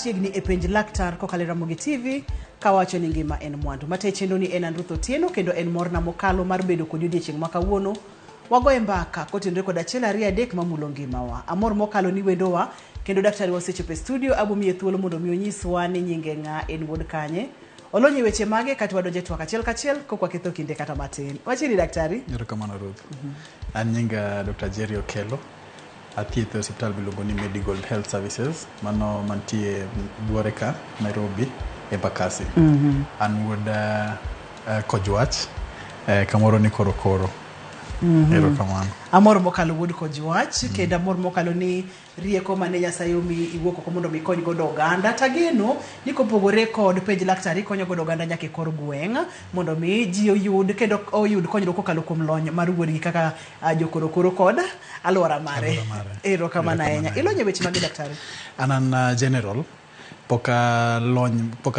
machiegni e penj laktar kokalo Ramogi TV kawacho ni ngima en mwandu. Mate chendo ni en Ruth Otieno kendo en morna mokalo mar bedo kod odiochieng' ma kawuono. Wagoye mbaka kotenore kod achiel ariyo adek mamulo ngimawa. Amor mokalo ni wendowa kendo daktari wasechopo e studio abomiye thuolo mondo mi onyiswa ni nyinge ng'a en wuod kanye. Olonye weche mage kata wadonje twak achiel kachiel kokwa ketho kinde kata matin. Wachiri daktari? Erokamano Ruth. An nyinga Dr. Jerry Okello. Athieth e osiptal miluongo ni Medical Health Services mano mantie Buore ka Nairobi e Bakasi. An wuod Kojwach kamoro ni Korokoro. Erokamano. Amor mokalo wuod Kojwach kendo amor mokalo ni rieko mane Nyasaye omi iwuok oko mondo mi kony godo oganda. Tageno ni kopogore kod penj laktari konyo godo oganda nyaka e kor gweng' mondo mi ji oyud kendo oyud konyruok kokalo kuom lony mar wuodgi kaka jokorokoro kod alwora mare. Erokamano ahinya. Ilonye weche mag daktari? An general poka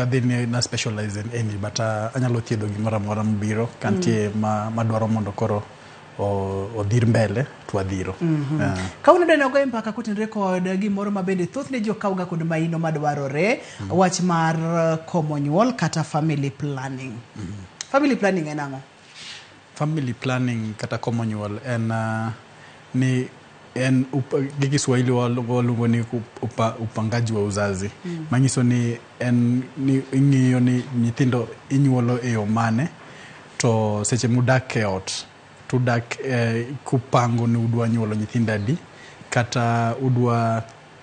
dhi na specialize in any but anyalo thiedho gimoro amora mabiro kantie madwaro mondo koro odhir mbele twadhiro. Kauno dene ogoye mpaka kotenore kod gimoro mabende thothne ji okawga kod maino madwarore wach mar komo nyuol kata family planning. Family planning en ang'o? Family planning kata komo nyuol en gi Kiswahili waluongo ni upangaji wa uzazi. Manyiso ni ing'iyo ni nyithindo inyuolo e yo mane to seche mudak e ot tudak kupango ni udwa nyuolo nyithindo adi kata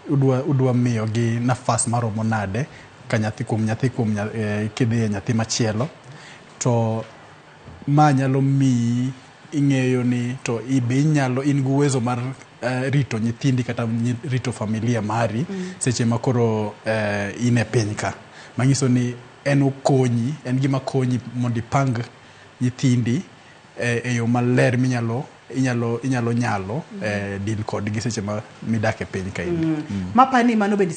udwa miyo gi nafas maromo nade ka nyathi kuom kidhi e nyathi machielo to ma nyalo mi ing'eyo ni to ibe inyalo in gi uwezo mar rito nyithindi kata rito familia mari seche makoro in e piny ka. Manyiso ni en gima konyi mondo ipang nyithindi e yo maler minyalo deal kod gi seche ma midak e piny ka in. Mapani mano bende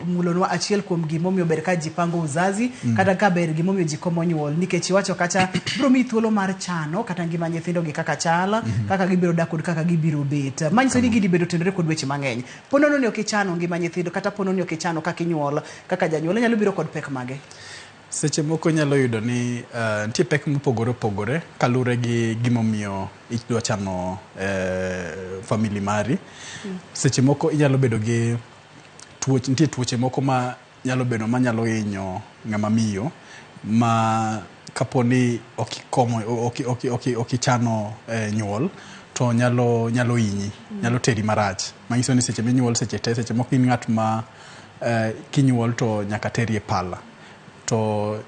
mulonwa achiel kuom gimomiyo ber ka ji pango uzazi kata ka ber gimomiyo ji komo nyuol nikech iwacho kacha biro mi thuolo mar chano kata ngima nyithindo gi kaka chala kaka gibiro dak kod kaka gibiro bet. Manyiso ni gidi bedo tenore kod weche mang'eny. Ponono ni okichano ngima nyithindo kata ponono ni okichano kaka inyuol kaka janyuol nyalo biro kod pek mage. Seche moko nyalo yudo ni nitie pek mopogore opogore kalure gi gimomiyo idwa chano family mari. Seche moko inyalo bedo gi nitie tuoche moko ma nyalo bedo manyalo hinyo ng'ama miyo ma kaponi okichano nyuol to nyalo hinyi, nyalo teri marach. Manyiso ni seche minyuol seche moko in ng'at ma kinyuol to nyaka teri e pala. To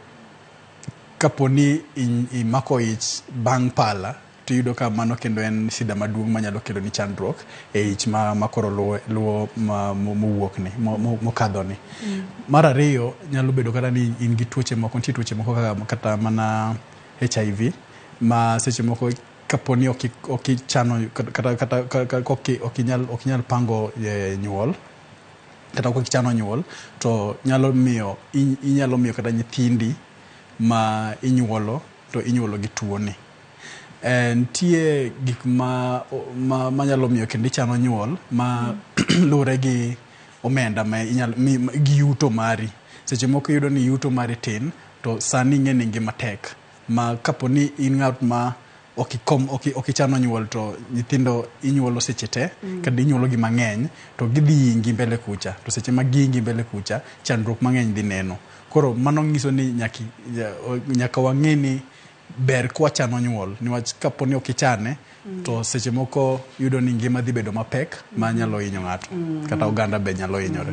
kaponi imako ich bang' pala to yudo ka mano kendo en shida maduong' manyalo kelo ni chandruok e ich makoro luwo mowuokni mokadhoni. Mar ariyo nyalo bedo kata ni in gi tuoche moko kata mana HIV ma seche moko kaponi okichano kata okinyal pango nyuol kata okichano nyuol to inyalo miyo kata nyithindi ma inyuolo gi tuoni. Nitie gik manyalo miyo kendo ichano nyuol ma lure gi omenda gi yuto mari. Seche moko yudo ni yuto mari tin to sani ing'e ni ngima tek ma kaponi in ng'at ma okichano nyuol to nyithindo inyuolo seche te kata inyuolo gi mang'eny to gidhi ingi mbele kucha to seche ma gingi mbele kucha chandruok mang'eny dhi neno. Koro mano nyiso ni nyaka wang'e ni ber kwa chano nyuol niwach kaponi okichane to seche moko yudo ni ngima dhi bedo mapek ma nyalo hinyo ng'ato kata oganda be nyalo hinyore.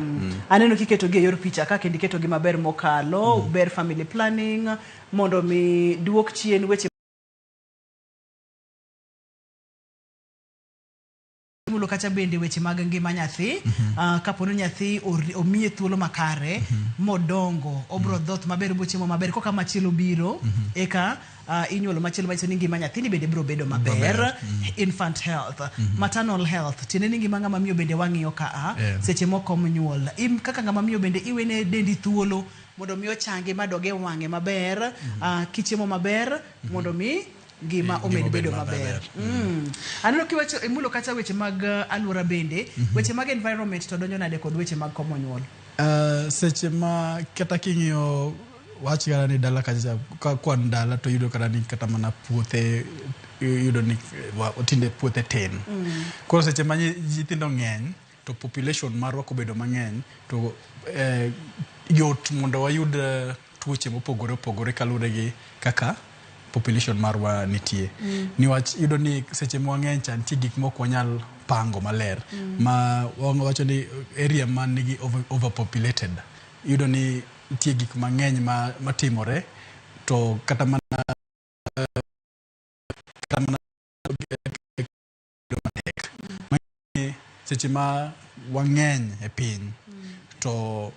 Aneno kiketo gi e yor picha ka kendo iketo gi maber mokalo ber family planning mondo mi duok chien weche mulo kacha bende weche mag ngima nyathi kapono nyathi omiye thuolo makare modongo obro dhoth maber bochemo maber koka machielo biro eka inyuolo machielo manyiso ni ngima nyathi ni bende biro bedo maber. Infant health, maternal health tiende ni ngima ng'ama miyo bende wang'iyo ka seche moko nyuol kaka ng'ama miyo bende iwene dendi thuolo mondo mi ochangi madoge wang'e maber kichiemo maber mondo mi gima omed bedo maber. Aneno kiwacho imulo kata weche mag alwora bende weche mag environment to donjo nade kod weche mag komo nyuol. seche ma kata king'iyo wach kata ni dala kacha kwan dala to yudo kata ni kata mana puothe yudo ni otinde puothe tin. Koro seche ma nyithindo ng'eny to population marwa kobedo mang'eny to yot mondo wayud tuoche mopogore opogore kaluwore gi kaka population marwa nitie. Niwach yudo ni seche mwang'eny cha nitie gik mok wanyal pango maler ma wacho ni area man nigi overpopulated yudo ni nitie gik mang'eny matimore to kata mana seche ma wang'eny e piny to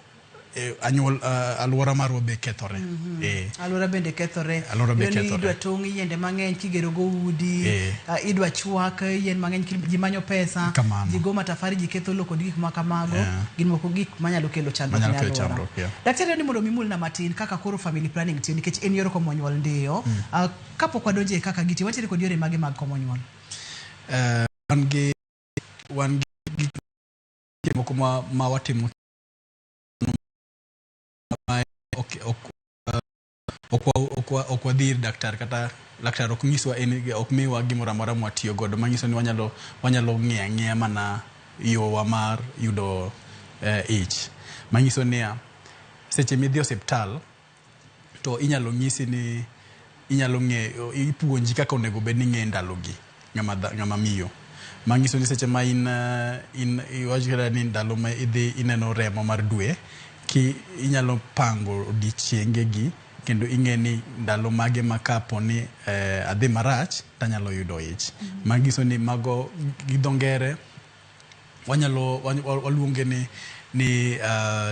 anyuol alwora marwa be kethore. Alwora bende kethore. Idwa tong' yiende mang'eny kigero go udi, idwa chwak yien mang'eny ji manyo pesa, ji go matafari ji ketho lo kod gik makamago, gin moko gik manyalo kelo chandruok ne alwora. Daktari ni mondo mimul na matin kaka koro family planning tiyo nikech en yoro komo nyuol ndiyo. Kapok wadonje kaka giti watiere kod yore mage mag komo nyuol. Wan gi moko ma watimo ok wadhir daktar kata laktar ok nyiswa ok miwa gimoro amora mwatiyo godo manyiso ni wanyalo ng'e mana yowa mar yudo ich. Manyiso ni seche midhi osiptal to inyalo nyisi ni inyalo ipuonji kaka onego bed ni ng'e ndalogi ng'ama miyo. Manyiso ni seche ma in iwajira ni ndalo ma idhi ineno remo mar dwe ki inyalo pango odiochiengegi kendo ing'e ni ndalo mage makapo ni adhi marach tanyalo yudo ich. Magiso ni mago gi dho ngere waluonge ni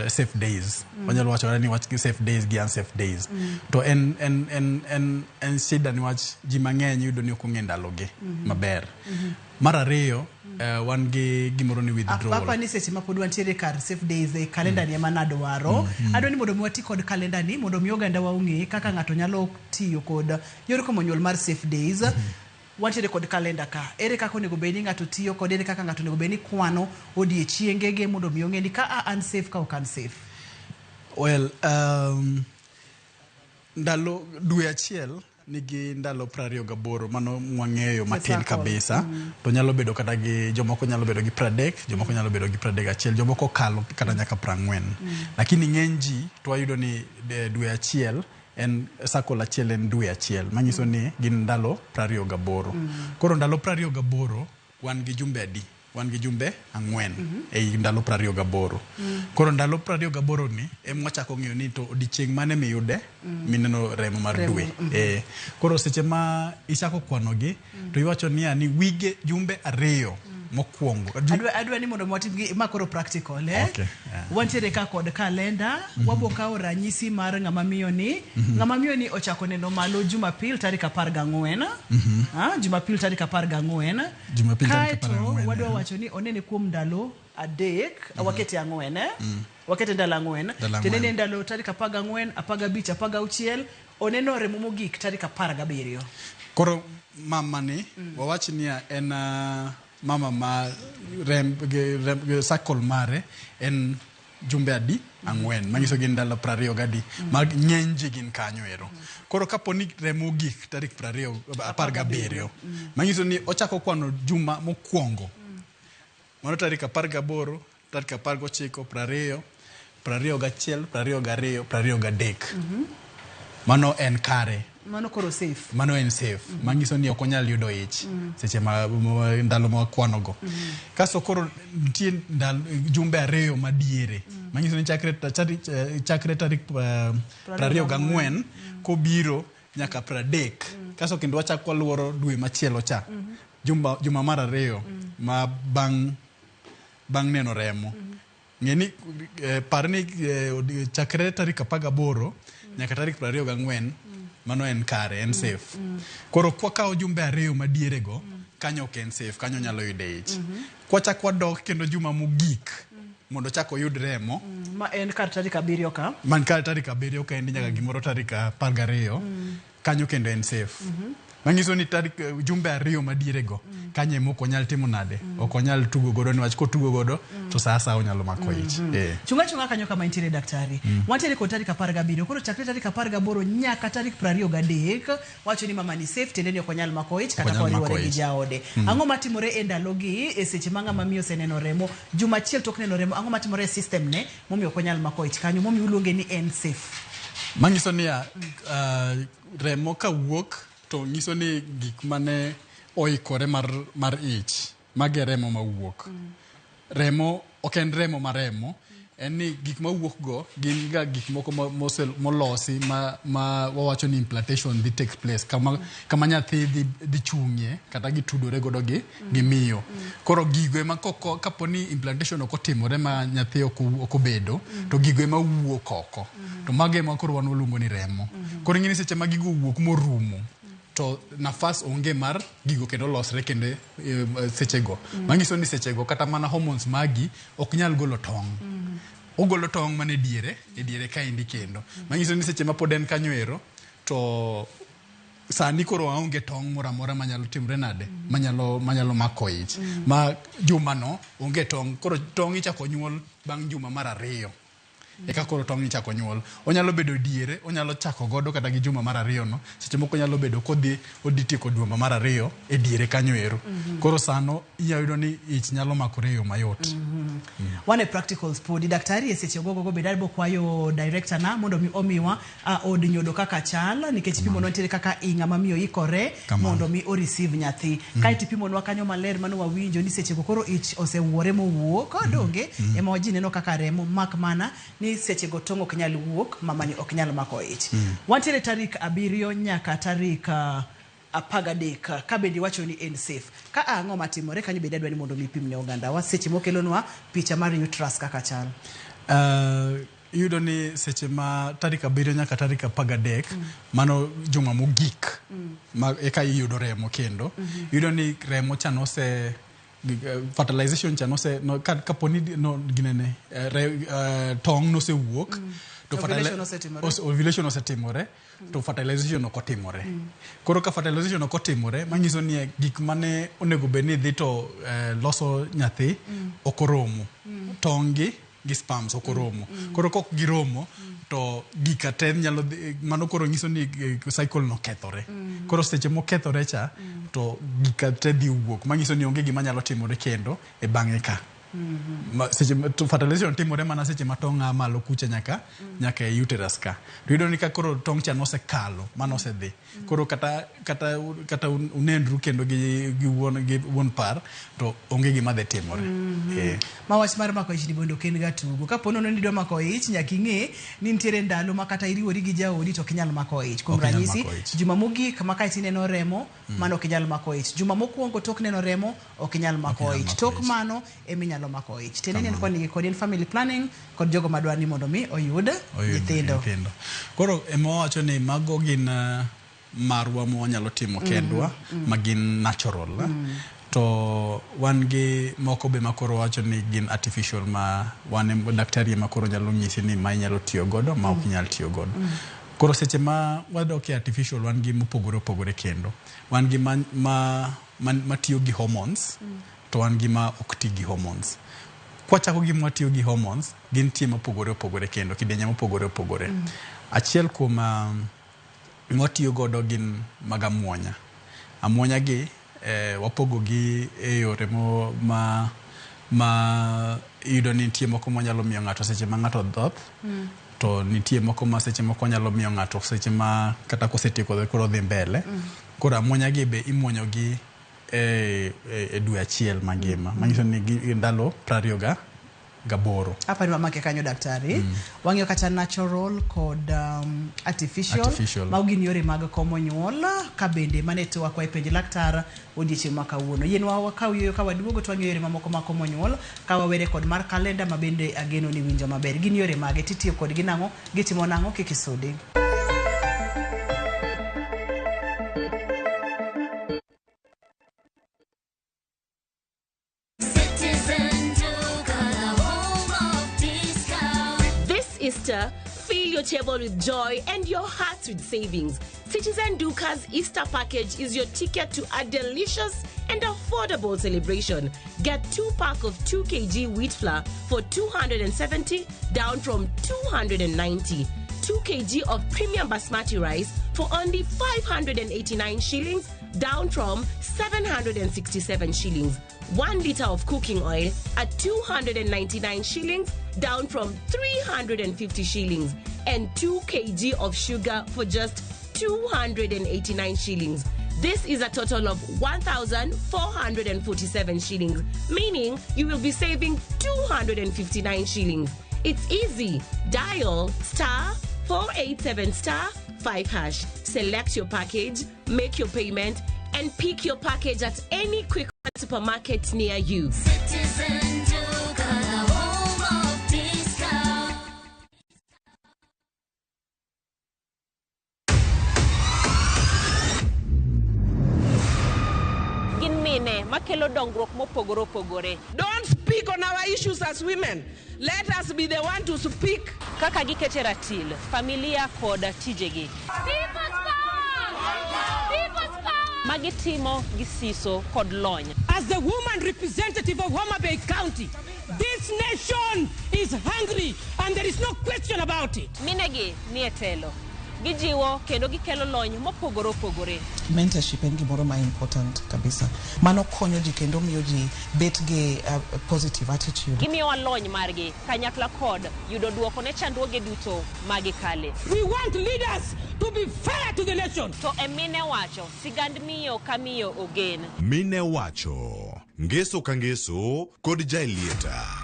safe days. Wanyalo wacho ni wach safe days gi unsafe days. To en shida ni wach ji mang'eny yudo ni ok ong'e ndaloge maber. Mar ariyo wan gi gimoro ni withdrawal. Apa ni seche ma pod wantiere kar safe days e kalenda ni ema nadwaro. Adwa ni mondo miwati kod kalenda ni mondo mi oganda wa ong'e kaka ng'ato nyalo tiyo kod yor komo nyuol mar safe days. Wantiere kod kalenda ka. Ere kaka onego bed ni ng'ato tiyo kod ere kaka ng'ato onego bed ni kwano odiochiengege mondo mi ong'e ni ka unsafe ka ok unsafe. Well, ndalo dwe achiel nigi ndalo 28 mano mwang'eyo matin kabisa. To nyalo bedo kata gi jomoko nyalo bedo gi 30, jomoko nyalo bedo gi 31, jomoko kalo kata nyaka 40. Lakini ng'eny ji to wayudo ni dwe achiel en sakol achiel en dwe achiel. Manyiso ni gin ndalo 28. Koro ndalo 28 wan gi jumbe adi? Wan gi jumbe 4 ei ndalo 28. Koro ndalo 28 ni wachako ng'eyo ni to odiochieng' mane miyude mineno remo mar dwe. Koro seche ma ichako kwanogi to iwacho ni wige jumbe 2 mokwongo. Adwa ni mondo mwatim gi makoro practical wantiere ka kod kalenda wabo kawo ranyisi mar ng'ama miyo ni ochako neno malo Jumapil tarik 14. Jumapil tarik 14. Kaito wadwa wacho ni onene kuom ndalo adek wakete 4 wakete ndalo 4 tenene ndalo tarik 14 15 16 oneno remo mogik tarik 17. Koro mama ni wawach ni en mama ma rem sakol mare en jumbe adi 4 manyiso gin ndalo 20 gadi mag ng'eny ji gin kanyo ero. Koro kapo ni remo gik tarik 17 manyiso ni ochako kwano juma mokwongo mano tarik 18 tarik 19 20 21 22 23. Mano en kare. Mano koro safe. Mano en safe. Mangiso ni ok onyal yudo ich seche ma ndalo ma kwanogo. Kaso koro nitie jumbe 2 madiere. Mangiso ni chakre tarik 24 kobiro nyaka 30. Kaso kendo wachako luoro dwe machielo cha. Juma mar 2 ma bang' neno remo. Ngeni parni chakre tarik 18 nyaka tarik 24 mano en kare, en safe. Koro kwa kao jumbe 2 madiere go kanyo ok en safe, kanyo nyalo yude ich. Kwa chakwa dok kendo juma mogik mondo chako yud remo ma en kar tarik 7 ka. Man kar tarik 7 ka en nyaka gimoro tarik 12 kanyo kendo en safe. Mangiso ni tarik jumbe ariyo madiere go kanye moko nyal timo nade ok onyal tugo godo niwach ko tugo godo to sasa onyalo mako ich chunga kanyo kama intiere daktari wantiere kod tarik 17 koro chakre tarik 18 nyaka tarik 23 wacho ni mama ni safe tende ni ok onyal mako ich kata koriwore gi jaode ang'o matimore e ndalogi e seche manga mamiyo seneno remo juma achiel tok neno remo ang'o matimore e system ne momiyo ok onyal mako ich kanyo momiyo uluonge ni en safe mangiso ni remo ka wuok to ngiso ni gik mane oikore mar ich mage remo mawuok remo ok en remo maremo en ni gik mawuok go gin ga gik moko molosi ma wawacho ni implantation dhi take place kama nyathi dhi chung'e kata gitudore godo gi miyo koro gigo ema kaponi implantation ok otimore ma nyathi ok obedo to gigo ema wuok oko to mage ema koro wan waluongo ni remo koro ng'ini seche ma gigo wuok morumo to nafas onge mar gigo kendo losre kende sechego mangiso ni sechego kata mana hormones magi ok nyal golo tong' ogolo tong' mane diere ka indi kendo mangiso ni seche ma pod en kanyoero to sani koro aonge tong' moramora manyalo timre nade manyalo mako ich ma juma no onge tong' koro tong' ichako nyuol bang' juma mar 2 eka koro tong' ichako nyuol onyalo bedo diere onyalo chako godo kata gi juma mar 2 no seche moko nyalo bedo kodhi tieko juma mar 2 e diere kanyoero koro sano iyudo ni ich nyalo makore yo mayot one practical sport daktari e seche gogo bedalbo kwayo director na mondo mi omiwa od nyodo kaka chal nikech pimo nontiere kaka inga mamiyo ikore mondo mi o receive nyathi kai tipimo nwa kanyo maler mano wawinjo ni seche koro ich osewuore mowuok donge ema waji neno kaka remo mak mana ni seche go tongo ok nyal wuok mama ni ok nyal mako ich wantiere tarik 7 nyaka tarik 13 ka bedi wacho ni en safe ka ang'o matimore kanyo bedi adwa ni mondo mi pimne oganda wa seche mokelonwa picha mar uterus kaka chal yudo ni seche ma tarik 7 nyaka tarik 13 mano juma mogik ma eka iyudo remo kendo yudo ni remo chanose fertilization chanose no kaponi no ginene tong' no se wuok to ovulation osetimore to fertilization ok otimore koro ka fertilization ok otimore manyiso ni gik mane onego bedni dhi to loso nyathi ok oromo tong' gi sperms ok oromo koro kok giromo to gika te nyalo mano koro nyiso ni cycle no kethore koro seche mo kethore cha to gika te dhi wuok manyiso ni onge gima nyalo timore kendo e bang'e ka seche fertilization timore mana seche ma tong' malo kucha nyaka e uterus ka rido ni ka koro tong' cha nose kalo mano se dhi koro kata unendru kendo gi won par to onge gima dhi timore ma wach mar mako ich ni bondo ken ga tugo kapo nono ni do mako ich nyaka ing'e ni nitiere ndalo ma kata iriwori gi jaodi to kinyal mako ich kuom ranyisi juma mogik maka itineno remo mano kinyal mako ich juma mokwongo tok neno remo ok nyal mako ich tok mano eminyalo mako ich teneni en koni kod family planning kod jogo madwar ni mondo mi oyud nyithindo koro emowacho ni mago gin marwa mo nyalo timo kendwa magin natural to wan gi moko be makoro wacho ni gin artificial ma wan daktari makoro nyalo nyisi ni ma nyalo tiyo godo ma ok nyal tiyo godo koro seche ma wadoke artificial wan gi mopogore kendo wan gi ma tiyo gi hormones to wan gi ma ok ti gi hormones kwachako gi ma tiyo gi hormones gin tie mopogore kendo kidenye mopogore achiel kuom watiyo godo gin mag amuonya gi wapogo gi e yore ma yudo ni nitie moko manyalo miyo ng'ato seche ma ng'ato dhoth to nitie moko ma seche moko nyalo miyo ng'ato seche ma kata kosetieko koro dhi mbele koro amuonya gi be imuonyo gi e dwe achiel mangima manyiso ni ndalo 28 hapa ni mamake kanyo daktari wang'eyo kata natural kod artificial ma gin yore mag komo nyuol ka bende mane to wakwa e penj laktar odiechieng' ma kawuono yien wakaw yoyo ka waduogo to wang'eyo yore mamoko mag komo nyuol ka wawere kod mar kalenda ma bende ageno ni winjo maber gin yore mage titiyo kod gi nang'o gitimo nang'o kik isudi Easter, feed your table with joy and your heart with savings. Citizen Duca's Easter package is your ticket to a delicious and affordable celebration. Get 2-pack of 2 kg wheat flour for 270, down from 290. 2 kg of premium basmati rice for only 589 shillings, down from 767 shillings. 1 liter of cooking oil at 299 shillings, down from 350 shillings. And 2 kg of sugar for just 289 shillings. This is a total of 1,447 shillings, meaning you will be saving 259 shillings. It's easy. Dial *487*5#. Select your package, make your payment, and pick your package at any quick supermarket near you. Citizen Duca, the home of discount. Ginmine makelo dongruok mopogore opogore. Don't speak on our issues as women. Let us be the one to speak. Kaka gikete ratil, familia koda tijegi. People's power! People's power! Magitimo gisiso kod lony. As the woman representative of Homa Bay County, this nation is hungry and there is no question about it. Minegi nietelo. Gijiwo kendo gikelo lony mopogore opogore. Mentorship en gimoro ma important kabisa. Mano konyo ji kendo miyo ji bet gi positive attitude. Gimiyo lony margi kanyakla kod yudo duoko ne chandruoge duto magikale. We want leaders to be fair to the nation. To emine wacho sigand miyo kamiyo ogen. Mine wacho ngeso ka ngeso kod jailieta.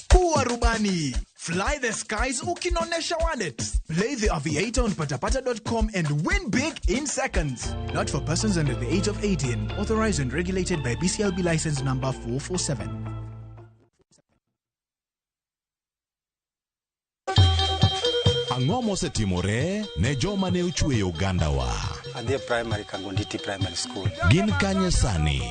Kuwa rubani. Fly the skies ukinonesha wallet. Play the aviator on patapata.com and win big in seconds. Not for persons under the age of 18. Authorized and regulated by BCLB license number 447. Ang'o mosetimore ne joma ne ochweyo Ugandawa? Adhi primary Kangonditi Primary School. Gin kanye sani?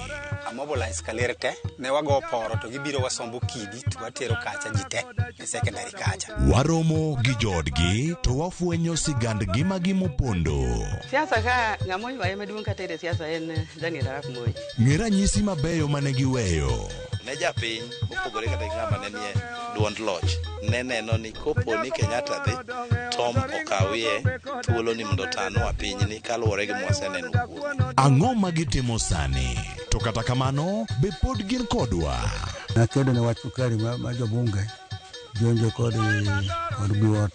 Mobilize kalerte ne wago poro to gibiro wasombo kidi to watero kacha jite e secondary kacha. Waromo gi jodgi to wafwenyo sigand gima gimopondo. Siasa ka ng'amoy waye maduong' kata e siasa en Daniel Arap Moi. Ng'era nyisi mabeyo mane giweyo. Ne japiny opogore kata ng'ama ne nie duond loch ne neno ni kopo ni Kenyatta dhi Tom okawie thuolo ni mondo tano a piny ni kaluwore gi mwaseneno kuom. Ang'o magitimo sani? To kata kamano be pod gin kodwa. Nakedo ne wach sukari ma jobunge jonjo kod biwot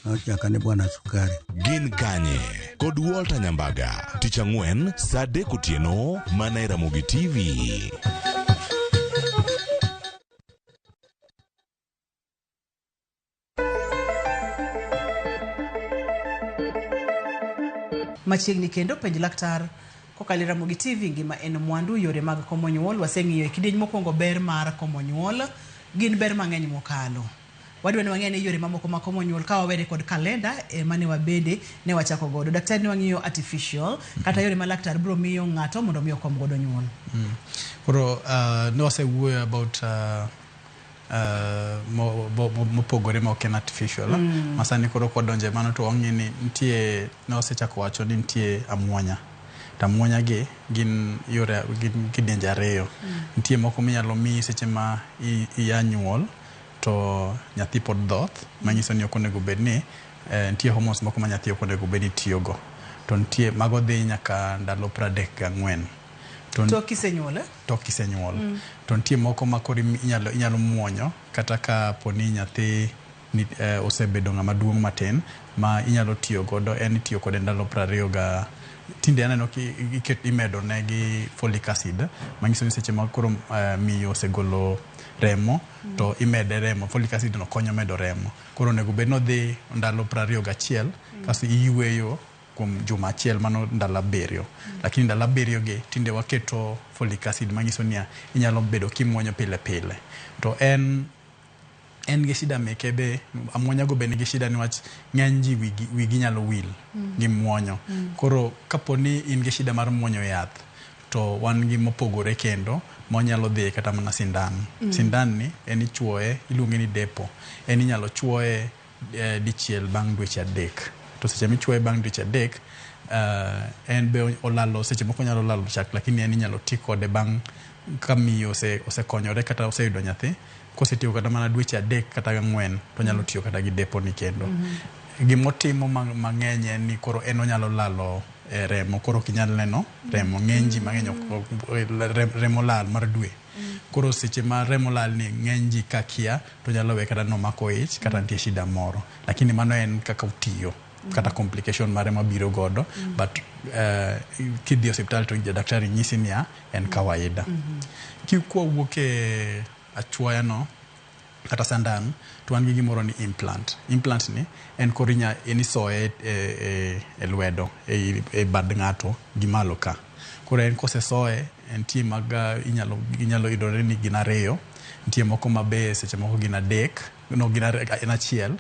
nochaka ne bwana sukari. Gin kanye kod Walter Nyambaga tich ang'wen saa 3 otieno mana e Ramogi TV. Machiegni kendo penj laktar kokalo Ramogi TV ngima en mwandu yore mag komo nyuol. Waseng'iyo kidieny mokwongo ber mar komo nyuol. Gin ber mang'eny mokalo. Wadwa ni wang'e ni yore mamoko mag komo nyuol ka wawere kod kalenda mane wabede ne wachako godo. Daktari ni wang'iyo artificial kata yore ma laktar bro miyo ng'ato mondo miyo kom godo nyuol. Koro ne wasewuoyo about mopogore ma ok en artificial. Masani koro kodonje mano to wang'e ni nitie ne wasechako wacho ni nitie amuonya. Tamuonya gi gin yore gin kidienje ariyo. Nitie moko minyalo mi seche ma iya nyuol to nyathi pod dhoth manyiso ni ok onego bed ni nitie hormones moko ma nyathi ok onego bed ni tiyogo. To nitie mago dhi nyaka ndalo 34. To kisenyuol to kisenyuol. To nitie moko ma koro inyalo muonyo kata ka poni nyathi osebedo ng'ama duong' matin ma inyalo tiyo godo en tiyo kode ndalo 20 tinde aneno imedo ne gi folic acid manyiso ni seche ma koro miyo osegolo remo to imede remo. Folic acid no konyo medo remo. Koro onego bed no dhi ndalo 21 kaso iyweyo kuom juma achiel mano ndalo 7. Lakini ndalo 7 gi tinde waketo folic acid manyiso ni inyalo bedo kimuonyo pile pile. To en gi shida meke be amuonya go be nigi shida niwach ng'eny ji wigi nyalo wil gi muonyo. Koro kaponi in gi shida mar muonyo yath to wan gi mopogore kendo monyalo dhi kata mana sindan. Sindan ni en ichuoye, iluonge ni depo. En inyalo chuoye dichiel bang' dweche 3. To seche michuoye bang' dweche 3, en be olalo seche moko nyalo lalo chak, lakini en inyalo ti kode bang' ka miyo osekonyore kata oseyudo nyathi. Kosetiyo kata mana dweche 3 kata 4 to nyalo tiyo kata gi depo ni kendo. Gimotimo mang'eny en ni koro en onyalo lalo remo, koro kinyal neno remo ng'eny ji mang'eny remo lal mar dwe. Koro seche ma remo lal ni ng'eny ji kakia to nyalo we kata nomako ich kata nitie shida moro, lakini mano en kaka utiyo kata complication mare mabiro godo, but kidhi hospital to daktari nyisi niya en kawaida. Kwa wuok e achuoya no kata sandan, to wan gi gimoro ni implant. Implant ni en koro inisoye e lwedo e bad ng'ato gi malo ka. Koro en kosesoye en tie mag inyalo yudore ni gin 2, nitie moko mabe seche moko gin 3, no gin en achiel.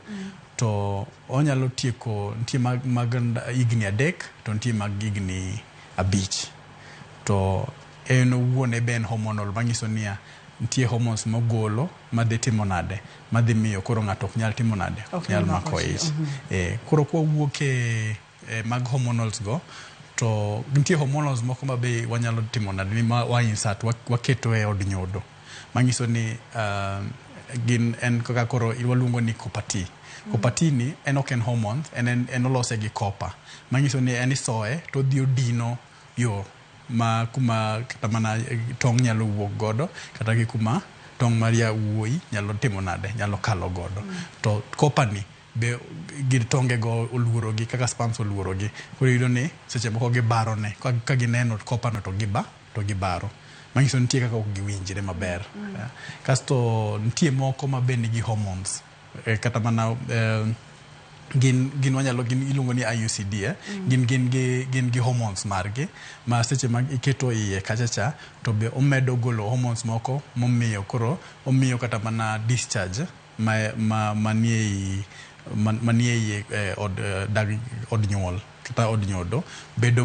To onyalo tieko nitie mag higni 3 to nitie mag higni 5. To en owuon e ben hormonal, manyiso niya nitie hormones mogolo madhi timo nade, madhi miyo koro ng'ato ok nyal timo nade, ok nyal mako ich. Koro kwa wuok e mag hormonals go, to nitie hormonals moko mabe wanyalo timo nade ni wa insert waketo e od nyodo, manyiso ni gin en kaka koro iwaluongo ni kopati. Kopati ni en ok en hormones, en olose gi copper, manyiso ni en isoye to dhi odino yo ma kuma kata mana tong' nyalo wuok godo, kata gi kuma tong' maria wuoi nyalo timo nade, nyalo kalo godo. To copper ni be gir tonge go oluorogi kaka sperms oluorogi, koro yudo ni seche moko gibarone ka gineno copper no to gibaro, manyiso nitie kaka ok giwinjre maber. Kasto nitie moko ma be nigi hormones, kata mana gin iluongo ni IUCD, gin gi hormones margi ma seche mag iketo iye kachacha to be omedo golo hormones moko momiyo koro omiyo kata mana discharge manie iye od nyuol kata od nyodo bedo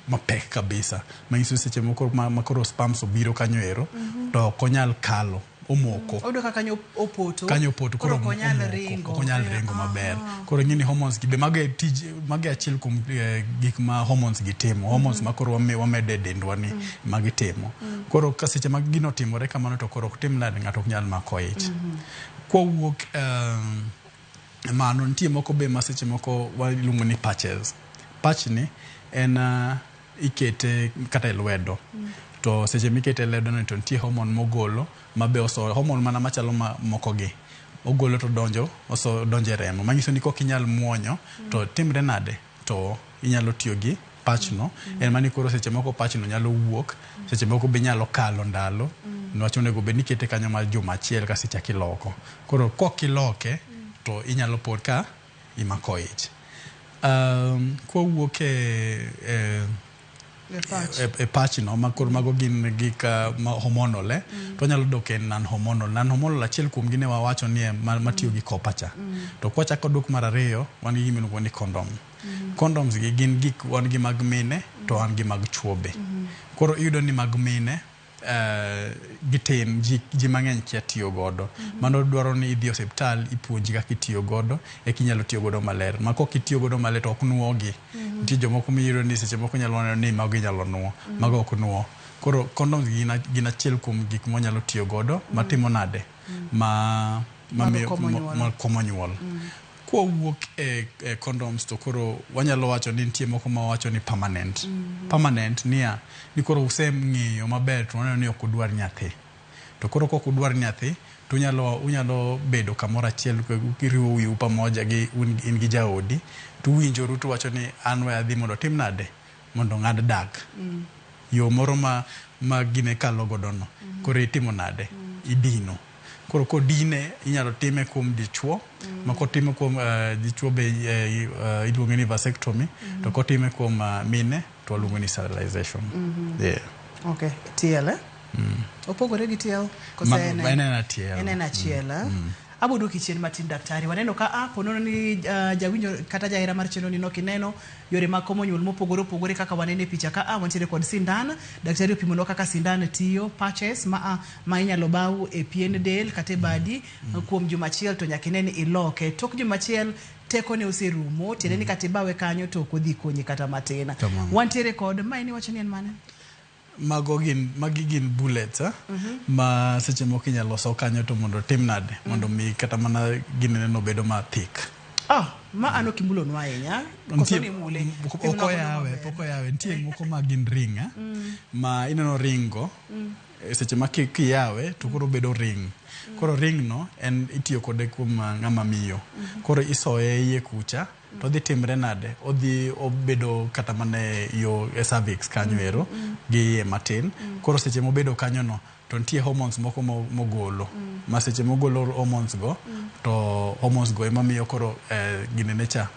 mapek kabisa, manyiso seche moko ma koro sperms obiro kanyo ero to ok onyal kalo, omoko. Odo ka kanyo opoto koro konyal ringo. Konyal ringo maber. Koro ngini hormones gi be mage achiel kuom gik ma hormones gi timo. Hormones ma koro wamede dendwa ni magitimo. Koro ka seche mag gino timore kamano to koro tim nade ng'ato ok nyal mako ich. Kwa wuok mano nitie moko be ma seche moko waluongo ni patches. Patch ni en ikete kata e lwedo. To seche mikete ledo no to nitie hormone mogolo mabe oso hormone mana machalo moko gi ogolo to donjo remo, manyiso ni kok inyal muonyo to timre nade, to inyalo tiyo gi patch no. En mani koro seche moko patch no nyalo wuok, seche moko be nyalo kalo ndalo, niwach onego bed ni ikete kanyo mar juma achiel ka seche kiloko. Koro kok iloke to inyalo pod ka imako ich. Kwa wuok e patch no makoro mago gin gik hormonal, to nyalo dok en non hormonal achiel kuom gine wawacho ni matiyo gi copper cha. To kwa chako dok mar 2 wan gi gimiluongo ni condom. Condoms gi gin gik wan gi mag mine to wan gi mag chuo be. Koro iyudo ni mag mine gitin ji mang'eny kia tiyo godo, mano dwaro ni idhi hospital ipuonji kaka itiyo godo kinyalo tiyo godo maler, ma kok itiyo godo maler to ok nuogi. Nitie jomoko miyudo ni seche moko nyalo neno ni mago nyalo nuo, mago ok nuo. Koro condoms gin achiel kuom gik monyalo tiyo godo matimo nade, ma komo nyuol. Kwa wuok e condoms to koro wanyalo wacho ni nitie moko ma wacho ni permanent. Permanent ni koro useng'iyo maber to waneno ni ok udwar nyathi. To koro kok udwar nyathi to unyalo bedo kamoro achiel kiriwo wiu pamoja gi in gi jaodi, to winjoru to wacho ni an we adhi mondo tim nade, mondo ng'ad dak. Yo moro ma gine kalo godo no. Koro itimo nade, idino. Koro kodine inyalo time kuom dichuo, ma kotime kuom dichuo be iluongo ni vasectomy, to kotime kuom mine to waluongo ni sterilization. Okay, tiel opogore gi tiel kose en achiel. En achiel. abudu kichien matin daktari waneno ka ponono ni jawinjo kata jahera mar chenro ni nokineno yore mag komo nyuol mopogore opogore kaka wanene picha ka wantiere kod sindan daktari opimono kaka sindan tiyo patches ma inyalo baw e pien del kata badi kuom juma achiel to nyaka ine ni iloke tok juma achiel teko ne oserumo tiende ni kata bawe kanyo to kodhi konyi kata matin wantiere kod maini wacho ni en mane magi gin bullets ma seche moko inyalo loso kanyo to mondo tim nade mondo mi kata mana ginene no bedo ma thick ma ano kimbulo nwa ahinya koso ni mule poko yawe nitie moko ma gin ring ma ineno ringo seche ma kiyawe to koro bedo ring koro ring no en itiyo kode kuom ng'ama miyo koro isoye iye kucha to dhi timre nade odhi obedo kata mane yo cervix kanyo ero gi iye matin koro seche mobedo kanyo no to nitie hormones moko mogolo ma seche mogolo hormones go to hormones go ema miyo koro ginene cha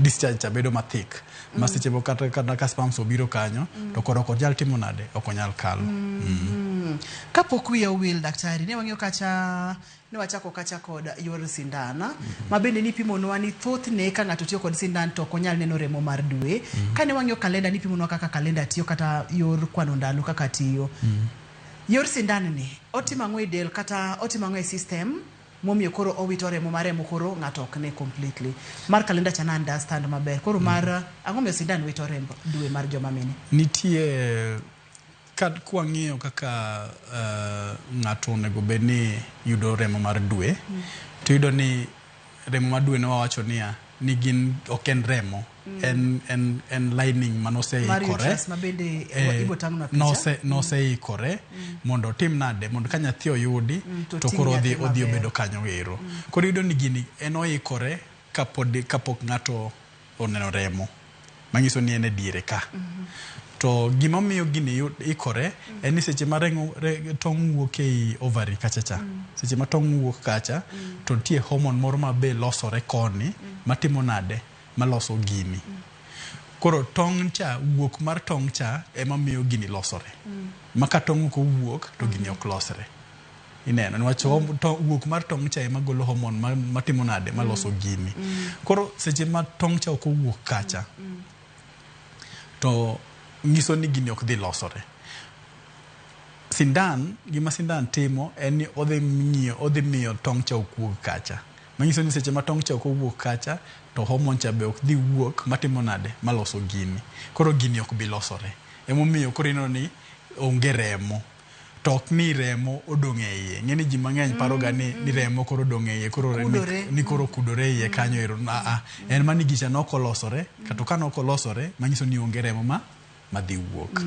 discharge cha bedo mathick ma seche moko kata ka sperms obiro kanyo to koro ok nyal timo nade ok onyal kalo kapok wiya wil daktari ne wang'eyo kacha ne wachako kacha kod yor sindana ma bende ni pimonwa ni thothne ka ng'ato tiyo kod sindan to ok onyal neno remo mar dwe kane wang'eyo kalenda ni pimonwa kaka kalenda tiyo kata yor kwano ndalo kaka tiyo yor sindan ni otimo ang'o e del kata otimo ang'o e system momiyo koro owito remo mar remo koro ng'ato ok ne completely mar kalenda chana understand maber koro mar ang'o miyo sindan wito rembo dwe mar joma mine nitie kwa ng'iyo kaka ng'ato onego bed ni yudo remo mar dwe to yudo ni remo mar dwe no wawacho niya ni gin ok en remo en lining manoseikore noseikore mondo otim nade mondo ka nyathi oyudi to koro odhi obedo kanyo ero koro yudo ni gini en oikore kapok ng'ato oneno remo manyiso ni en e diere ka to gima miyo gini ikore en ni seche ma tong' wuok ei ovary kacha seche ma tong' wuok kacha to nitie hormone moro ma be losore koni matimo nade maloso gini koro tong' cha wuok mar tong' cha ema miyo gini losore ma ka tong' ko wuok to gini ok losre ineno niwach wuok mar tong' cha ema golo hormone matimo nade maloso gini koro seche ma tong' cha ok wuok kacha to nyiso ni gini ok dhi losore gima sindan timo en ni odhi miyo tong' cha ok wuok kacha manyiso ni seche ma tong' cha ok wuok kacha to hormone cha be ok dhi wuok matimo nade maloso gini koro gini ok bi losore emomiyo koro ineno ni onge remo to ok ni remo odong' e iye ng'eni ji mang'eny paroga ni remo koro odong' e iye koro ni koro kudore e iye kanyo ero en mani gicha nok olosore kata ka nok olosore manyiso ni onge remo madhi wuok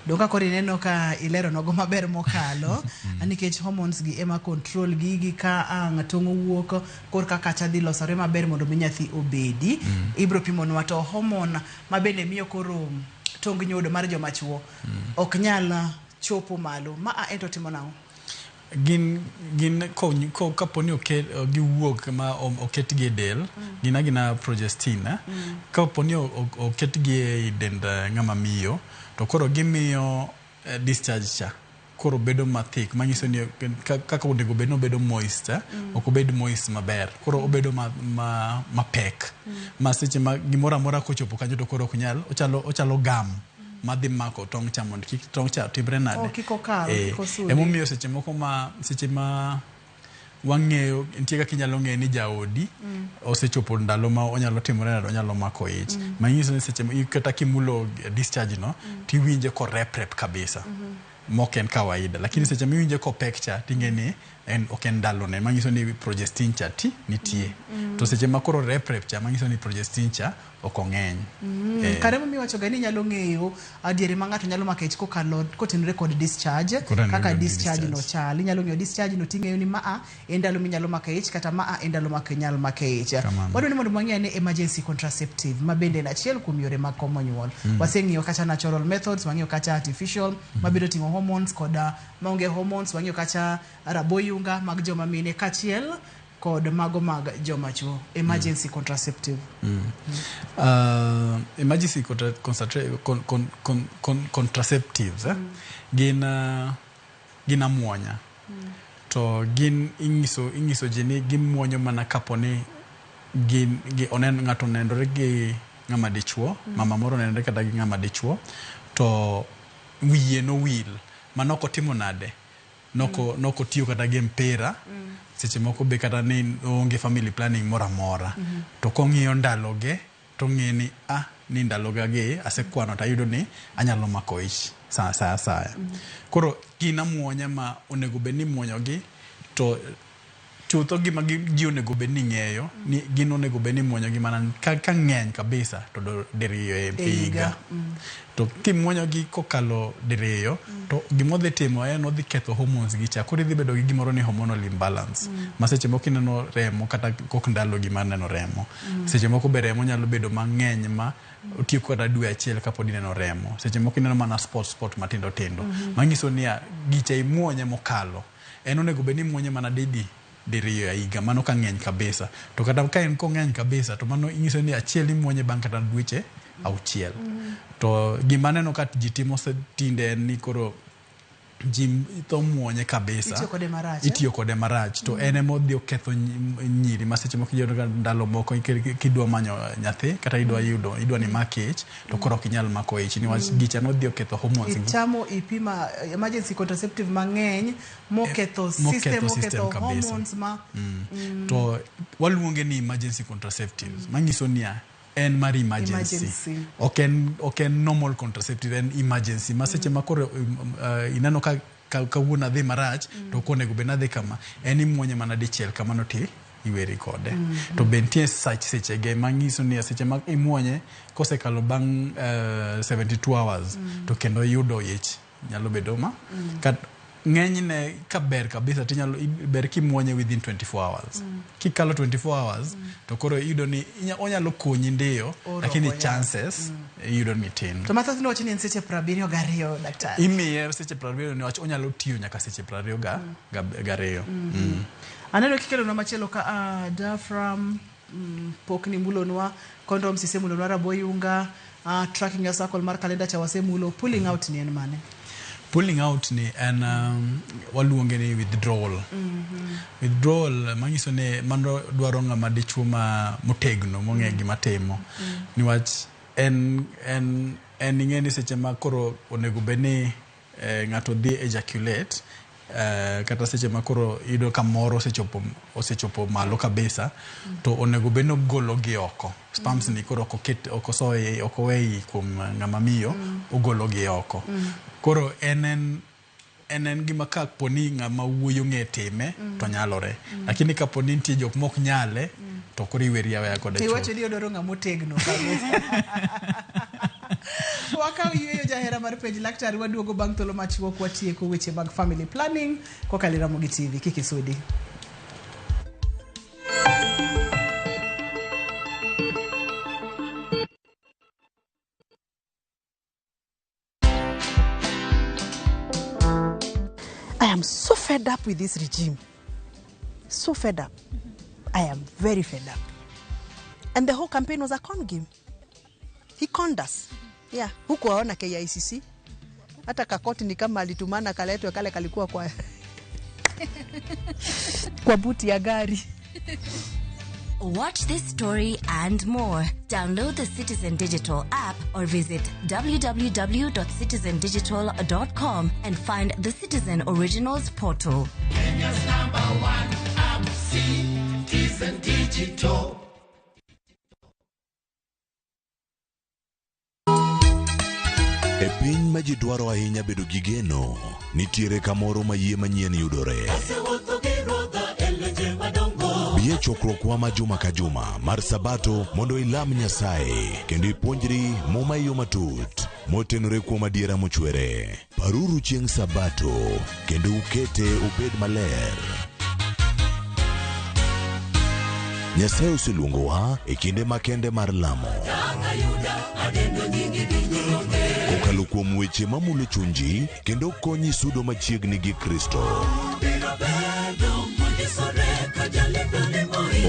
doka koro ineno ka ilero nogo maber mokalo nikech hormones gi ema control gigi ka ng'ato wuok kor ka kacha dhi losore maber mondo mi nyathi obedi ibro pimonwa to hormone ma bende miyo koro tong nyodo mar joma chuo ok nyal chopo malo ma ento timo nang'o gin kaponi giwuok ma oketgi e del gina progestin kaponi oketgi e dend ng'ama miyo to koro gimiyo discharge cha koro bedo mathick manyiso ni kaka onego bed no bedo moist ok obed moist maber koro obedo mapek ma seche ma gimoro amora kochopo kanyo to koro ok nyal ochalo gam madhi mako tong' cha mondo kik tong' cha timre nade emomiyo seche ma wang'eyo nitie kaka inyalo ng'e ni jaodi osechopo ndalo ma onyalo timore nade onyalo mako ich manyiso ni seche kata kimulo discharge no tiwinje korep kabisa mok en kawaida lakini seche miwinje kopek cha ting'e ni ok en ndalone manyiso ni progestin cha nitie to seche ma koro rep cha manyiso ni progestin cha ok ong'eny kare mo miwacho ga ni nyalo ng'eyo adiere ma ng'ato nyalo makech kokalo kotenore kod discharge kaka discharge no chal inyalo ng'eyo discharge no ting'eyo ni e ndalo minyalo makech kata e ndalo ma nyal makech wado ni mondo mang'e ne emergency contraceptive ma bende na achiel kuom yore mag komo nyuol waseng'iyo kacha natural methods wang'iyo kacha artificial mabedo ting'o hormones kod maonge hormones wang'iyo kacha raboyunga mag joma mine kachiel kod mago mag joma chuo emergency contraceptive emergency contraceptives gina muonya to gin ing'iso ji ni gimuonyo mana kaponi ng'ato onenore gi ng'ama dichuo, mama moro onenore kata gi ng'ama dichuo, to wiye no wil manoko timo nade, noko tiyo kata gi mpira, seche moko be kata ni onge family planning mora mora, to kong'iyo ndaloge to ng'e ni ni ndaloga gi asekwano tayudo ni anyalo mako ich saya. Koro gina muonye ma onego be ni muonyogi, to chutho gima ji onego be ni ng'eyo ni gin onego be ni muonyogi mana ka ng'eny kabisa to diriyo e higa. To kimuonyogi kokalo diriyo, to gimodhi timo en odhi ketho hormones gi cha. Koro idhi bedo gi gimoro ni hormonal imbalance. Ma seche moko ineno remo kata kok ndalo gima neno remo. Seche moko be remo nyalo bedo mang'eny ma otieko kata dwe achiel kapod ineno remo. Seche moko ineno mana spot matindo tindo. Manyiso ni gicha imuonye mokalo. En onego be ni muonye mana diriyo ya higa, mano ka ng'eny kabisa. To kata ka en ko ng'eny kabisa, to mano inyiso ni achiel imuonye bang' kata dweche auchiel. To gima neno ka ji timo tinde en ni koro ji to muonye kabisa. Itiyo kode marach. To en emo dhi oketho nyiri. Ma seche moko iyudo ka ndalo moko kidwa manyo nyathi kata idwa ni makech, to koro ok inyal mako ich niwach gicha no dhi oketho hormones. Ichamo ipima emergency contraceptive mang'eny moketho system hormones ma. To waluonge ni emergency contraceptives. Manyiso ni en mar emergency. Ok en normal contraceptive, en emergency. Ma seche makoro inano ka kawuona dhi marach, to konego be nadhi kama, en imuonye mana dichiel kamano ti iweri kode. To bentie seche ge manyiso ni seche ma imuonye kosekalo bang' 72 hours, to kendo yudo ich nyalo bedo ma ng'enyne ka ber kabisa tinyalo ber kimuonye within 24 hours. Kikalo 24 hours, to koro yudo ni onyalo konyi ndiyo, lakini chances yudo ni tin. To mathoth nowacho ni en seche 72 daktari. Imiye seche 72 ni wacho onyalo tiyo nyaka seche 22. Aneno kikelo na machielo ka diaphragm, pokni mulonwa, condom sise mulonwa raboyunga, tracking ya circle mar kalenda cha wasemulo, pulling out ni en mane? Pulling out ni en waluonge ni withdrawal. Withdrawal manyiso ni mano dwaro ng'ama dichuo ma motegno mong'e gima timo. Niwach en ing'eni seche ma koro onego beni ng'ato dhi ejaculate, kata seche ma koro ido kamoro osechopo malo kabisa, to onego beno golo gi oko. Sperms ni koro okowei kuom ng'ama miyo, ogolo gi oko. Koro en gima ka poni ng'ama wuoyo ng'e time, to nyalore. Lakini ka poni nitie jok mok nyale, to koro iweri aweya kode chuo. Tiwacho ni odoro ng'ama otegno kabisa. Wakaw yueyo jahera mar penj laktari, waduogo bang' thuolo machuok watieko weche mag family planning kokalo Ramogi TV. Kiki Sudi. I am so fed up with this regime. So fed up. I am very fed up. And the whole campaign was a con game. He conned us. Yeah, huku waona KICC. Hata kakoti ni kama alitumana kaletwe kale kalikuwa kwa buti ya gari. Watch this story and more. Download the Citizen Digital app or visit www.citizendigital.com and find the Citizen Originals portal. Kenya's #1 app, Citizen Digital. E piny ma ji dwaro ahinya bedo gi geno, nitiere kamoro ma yie manyien yudore. Bie chokruokwa ma juma ka juma mar Sabato mondo ilam Nyasaye kendo ipuonjri muma yo matut motenore kuom adiera mochwere. Paruru chieng' Sabato kendo ukete obed maler. Nyasaye oseluongowa e kinde makende mar lamo. Kokalo kuom weche mamulo chunji kendo konyi sudo machiegni gi Kristo.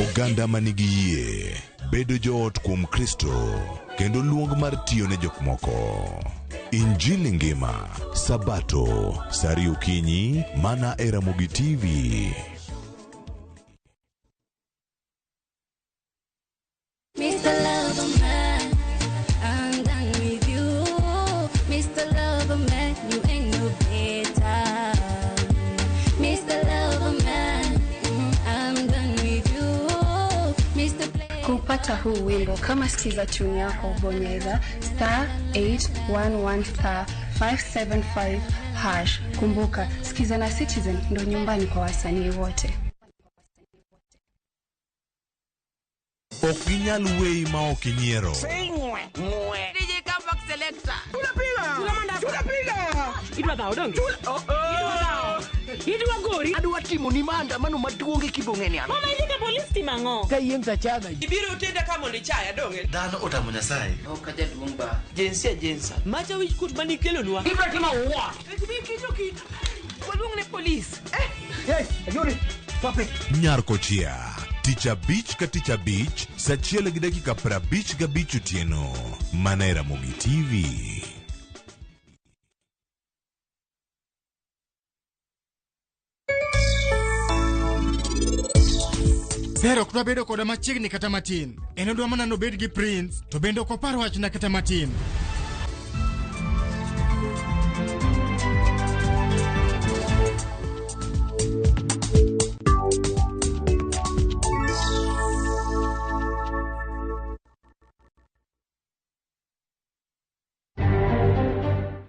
Oganda manigi yie bedo joot kuom Kristo kendo luong mar tiyo ne jok moko. Injili ngima, Sabato, Sari Ukinyi, mana era Mugi TV. Mr. Lover Man, I'm done with you. Mr. Lover Man, you ain't no better. Mr. Lover Man, I'm done with you. Mr. Kupata huu wimbo kama sikiza tune yako bonyeza *811*575#. Kumbuka sikiza na Citizen ndo nyumbani kwa wasanii wote. Okinyal wei ma okinyiero. DJ Comeback Selector. Tunapiga. Idwa dhao dongi. Idwa gori. Adwa timo ni maandamano maduong' e Kibong'eni ano. Mama indika police timango. Ka yieng' Sachaga. Ibiro utenda kama ni chaya donge. Dhano otamo Nyasaye. Okaja duong' ba. Jensa. Macha wich kut mani kelonwa. Ibiro timo what? Kijoki. Waduong' ne police. Yes, ayuri. Topic. Nyarko chia. Ticha Beach ka Ticha Beach, sachiel gi dakika 55 otieno. Manera Mugi TV. Pero kwa bedo koda machiegni kata matin. En odwa mana no bed gi Prince, to bende ok oparo wachna kata matin.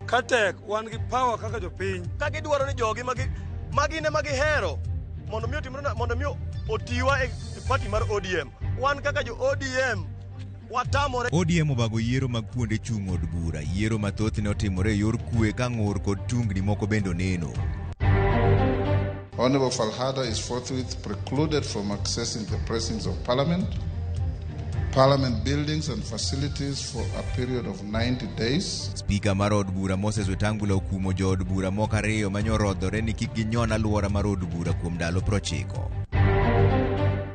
Katek wan gi power kaka jopiny. Ka gidwaro ni jogi magine magihero mondo mi otimre mondo mi otiwa e party mar ODM. Wan kaka jo ODM watamore. ODM obago yiero mag kuonde chung' od bura. Yiero mathoth ne otimore e yor kwe ka ng'ur kod tungni moko bende oneno. Honorable Falhada is forthwith precluded from accessing the precincts of Parliament, Parliament buildings and facilities for a period of 90 days. Speaker mar od bura Moses Wetangula okumo jo od bura moko ariyo manyorodhore ni kik ginyon alwora mar od bura kuom ndalo 90.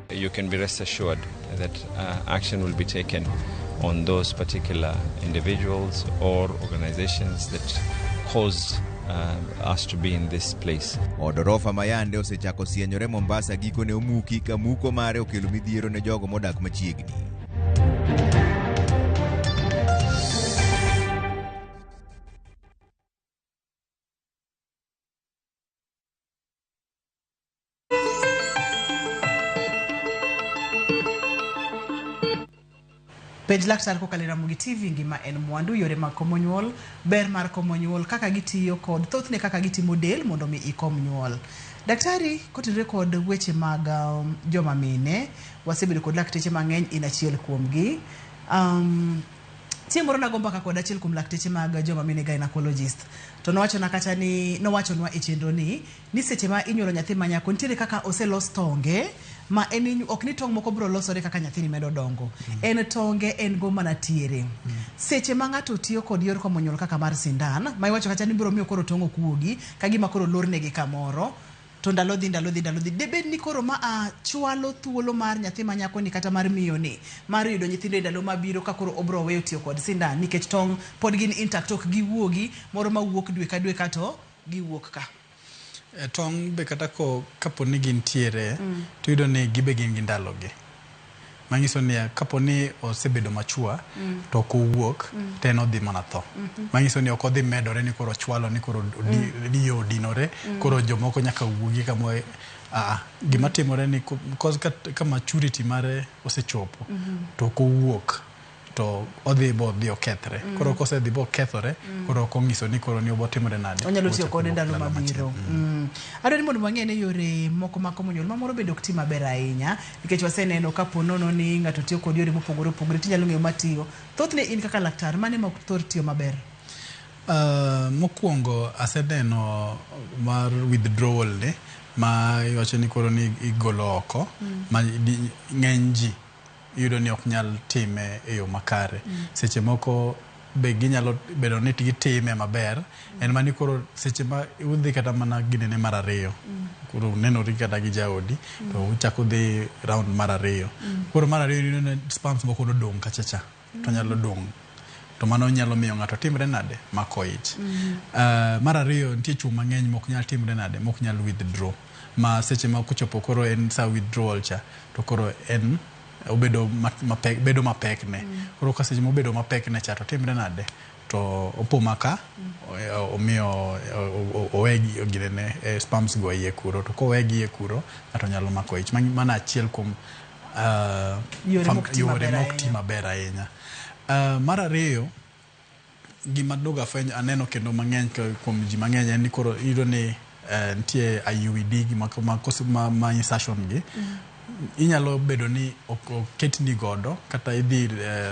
You can be rest assured that action will be taken on those particular individuals or organizations that caused us to be in this place. Odorofa Mayande osechako sienyore Mombasa gikone omuki ka muko mare okelo midhiero ne jogo modak machiegni. Page laktar ko kalera Mugi TV ngima en mwandu yore mag komo nyuol, ber mar komo nyuol, kaka gitiyo kod thothne kaka gitimo del mondo mi ikom nyuol. Daktari kotenre kod weche mag joma mine, wasebedo kod lakteche mang'eny in achiel kuomgi. Tie moro nagomba ka kod achiel kuom lakteche mag joma mine gynecologist. To nowachona kata ni nowachonwa e chenro ni seche ma inyuolo nyathi ma nyako nitiere kaka oselos tonge ma en ok ni tong' moko bro losore kaka nyathini medo dongo. En tonge en go mana tiere. Seche ma ng'ato tiyo kod yor komo nyuol kaka mar sindan, ma iwacho kata ni bro miyo koro tong' okuogi ka gima koro lornegi kamoro. To ndalo dhi debed ni koro ma chwalo thuolo mar nyathi ma nyako ni kata mar miyo ni mar yudo nyithindo e ndalo mabiro ka koro obro weyo tiyo kod sindan nikech tong' pod gin intact, ok giwuogi moro ma wuok dwe ka dwe ka to giwuok ka. Tong' be kata kapo ni gintiere to yudo ni gibe gin gi ndalogi. Manyiso ni kapo ni osebedo machua to kowuok to en odhi mana tho. Manyiso ni ok odhi medore ni koro chwalo ni koro diyo dinore koro jomoko nyaka wuogi kamo gima timore ni because ka maturity mare osechopo to kowuok to odhi bo dhi okethre. Koro kose dhi bo kethore koro kongiso ni koro ni obo timore nade. Onyalo tiyo kod ndalo mabiro. Adwani mondo wang'ene yore moko mag komo nyuol mamoro bedo ok ti maber ahinya nikech waseneno kapo nono ni ng'ato tiyo kod yore mopogore opogore tinyalo ng'eyo matiyo. Thothne in kaka laktar mane ma ok thor tiyo maber? Mokwongo aseneno mar withdrawal ne ma iwacho ni koro ni igolo oko ma ng'eny ji yudo ni ok nyal time e yo makare. Seche moko be ginyalo bedo ni gitime maber en mani koro seche ma udhi kata mana ginene mar ariyo koro nenori kata gi jaodi to uchako dhi round mar ariyo koro mar ariyo ni sperms moko nodong' kachacha to nyalo dong' to mano nyalo miyo ng'ato timre nade mako ich. Mar ariyo nitie chwo mang'eny mok nyal timre nade mok nyal withdraw, ma seche ma kuchopo koro en sa withdrawal cha to koro en obedo mapek ne. Koro ka seche mobedo mapek ne cha to timre nade to opo maka omiyo owegi ogirene spams go iye kuro, to kowegi iye kuro ng'ato nyalo mako ich. Mana achiel kuom yore mok ti maber ahinya. Mar ariyo gima doga fwenyo aneno kendo mang'eny kuom ji mang'eny en ni koro iyudo ni nitie IUD ma insertion gi inyalo bedo ni oketni godo kata idhi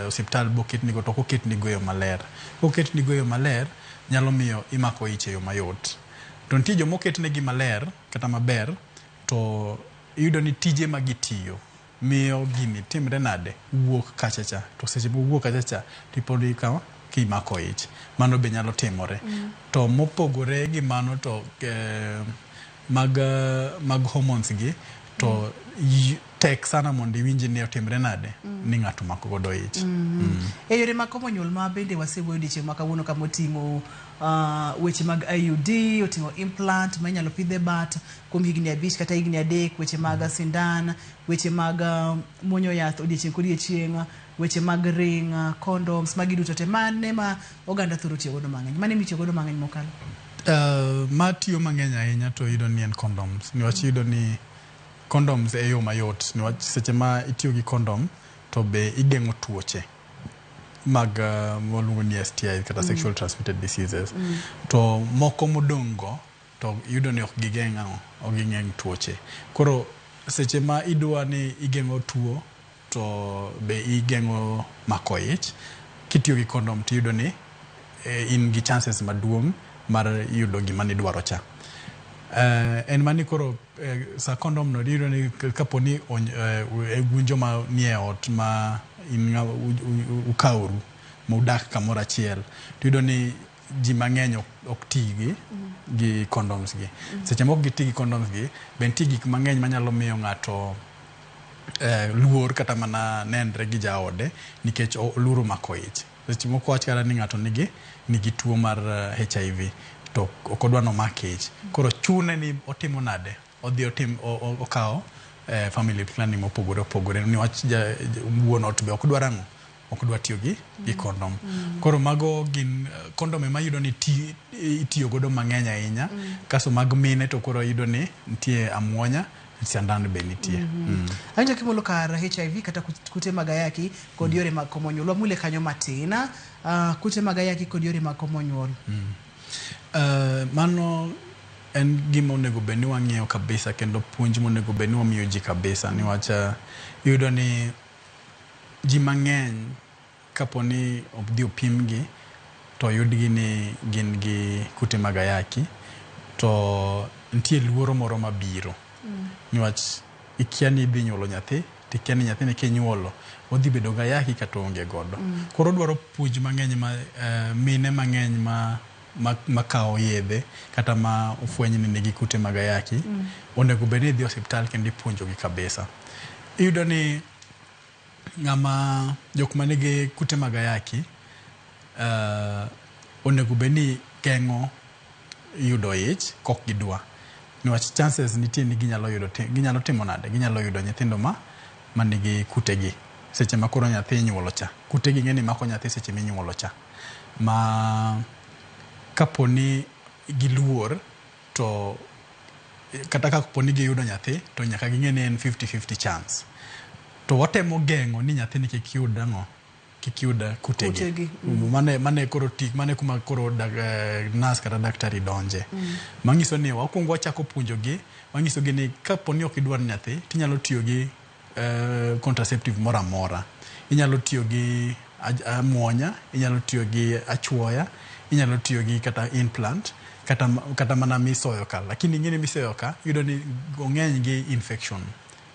hospital boketni godo to oketni goyo maler. Oketni goyo maler nyalo miyo imako ich e yo mayot. To nitie joma oketnegi maler kata maber to iyudo ni tije ma gitiyo miyo gini timre nade wuok kachacha, to seche wuok kachacha tipo ni ka kimako ich. Mano be nyalo timore. To mopogore gi mano to mag hormones gi to tek sana mondo iwinji ni otimre nade ni ng'ato mako godo ich. E yore mag komo nyuol ma bende wasewuoyo odiochieng' ma kawuono kama oting'o weche mag IUD, oting'o implant ma inyalo pidhe bat kuom higni 5 kata higni 3, weche mag sindan, weche mag muonyo yath odiochieng' kodiochieng', weche mag ring, condoms, magi duto te mane ma oganda thoro tiyo godo mang'eny. Mane mitiyo godo mang'eny mokalo? Ma tiyo mang'eny ahinya to iyudo ni en condoms. Niwach iyudo ni condoms e yo mayot. Niwach seche ma itiyo gi condom to be igeng'o tuoche mag waluongo ni STI kata sexual transmitted diseases. To moko modongo to iyudo ni ok gigeng' tuoche. Koro seche ma idwa ni igeng'o tuo to be igeng'o mako ich, kitiyo gi condom to iyudo ni in gi chances maduong' mar yudo gima nidwaro cha. En mani koro sa condom no iyudo ni kapo ni winjo ma nie ot ma ukauru ma udak kamoro achiel to iyudo ni ji mang'eny ok ti gi condoms gi. Seche mok giti gi condoms gi be nitie gik mang'eny manyalo miyo ng'ato luor kata mana nenre gi jaode nikech oluro mako ich. Seche moko wach kata ni ng'ato nigi tuo mar HIV to ok odwa no mak ich. Koro chune ni otimo nade odhi okawo family planning mopogore opogore niwach wuon ot be ok dwar ang'o, ok dwa tiyo gi condom. Koro mago gin condom ema yudo ni itiyo godo mang'eny ahinya. Kaso mag mine to koro yudo ni nitie amuonya, sandan be nitie. Anjo kimulo kar HIV kata kute mag ayaki kod yore mag komo nyuol. Wamule kanyo matina kute mag ayaki kod yore mag komo nyuol. Mano en gima onego bed ni wang'iyo kabisa kendo puonj monego bed ni wamiyo ji kabisa niwach iyudo ni ji mang'eny kapo ni odhi opimgi to yudgi ni gin gi kute mag ayaki to nitie luoro moro mabiro. Niwach ikia ni idhi nyuolo nyathi to ikia ni nyathini kinyuolo odhi bedo gi ayaki kata onge godo. Koro dwaro puonj mang'eny mine mang'eny makawo yedhe kata ma ofweny ni nigi kute mag ayaki onego bed ni dhi hospital kendo ipuonjogi kabisa. Iyudo ni ng'ama jok ma nigi kute mag ayaki onego bed ni geng'o yudo ich kok gidwa. Niwach chances nitie ni ginyalo timo nade, ginyalo yudo nyithindo ma nigi kutegi seche ma koro nyathi nyuolo cha. Kutegi ng'eni mako nyathi seche minyuolo cha. Ma kapo ni giluor to kata kapo ni giyudo nyathi to nyaka ging'e ni en 50-50 chance. To watemo geng'o ni nyathi ni kik yud kutegi. Mane koro mane kuma koro nas kata daktari donje. Mangiso ni wakuongo wachako puonjogi, wangiso gi ni kapo ni ok idwar nyathi tinyalo tiyo gi contraceptive moro amora. Inyalo tiyo gi amuonya, inyalo tiyo gi achuoya, inyalo tiyo gi kata implant kata mana misoyo ka. Lakini ng'eni misoyo ka yudo ni ong'eny gi infection